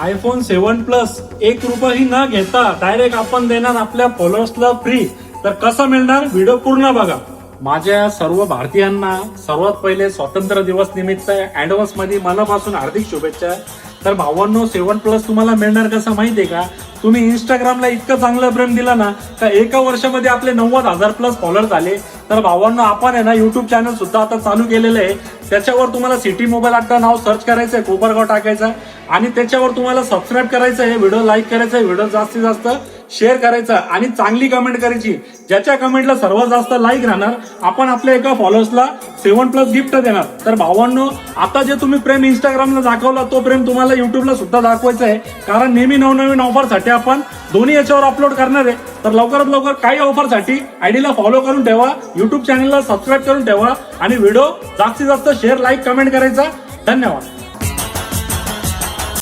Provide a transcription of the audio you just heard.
iPhone 7 Plus 1 रुपयाही न घेता डायरेक्ट आपण देणार आपल्या फॉलोअर्सला फ्री. तर कसं मिळणार व्हिडिओ पूर्ण बघा. माझ्या सर्व भारतीयांना सर्वात पहिले स्वातंत्र्य दिवस निमित्त ऍडव्हान्स मध्ये मनापासून हार्दिक शुभेच्छा. तर भावांनो 7 Plus तुम्हाला मिळणार कसं माहितीये का? तुम्ही इंस्टाग्रामला इतकं चांगलं प्रेम दिला ना तर एका वर्षामध्ये आपले 90,000 प्लस फॉलोअर झाले. तर भावांनो आपण आहे ना युट्यूब चॅनल सुद्धा आता चालू केलेलं आहे. त्याच्यावर तुम्हाला सिटी मोबाईल अड्डा नाव सर्च करायचंय, कोपरगाव टाकायचं आणि त्याच्यावर तुम्हाला सबस्क्राईब करायचं आहे, व्हिडिओ लाईक करायचा, व्हिडिओ जास्तीत जास्त शेअर करायचा आणि चांगली कमेंट करायची. ज्याच्या कमेंटला सर्वात जास्त लाईक राहणार आपण आपल्या एका फॉलोअर्सला 7 Plus गिफ्ट देणार. तर भावांनो आता जे तुम्ही प्रेम इंस्टाग्रामला दाखवला तो प्रेम तुम्हाला युट्यूबला सुद्धा दाखवायचं आहे. कारण नेहमी नवनवीन ऑफरसाठी आपण दोन्ही याच्यावर अपलोड करणार आहे. तर लवकरात लवकर काही ऑफरसाठी आयडीला फॉलो करून ठेवा, युट्यूब चॅनलला सबस्क्राईब करून ठेवा आणि व्हिडिओ जास्तीत जास्त शेअर, लाईक, कमेंट करायचा. धन्यवाद.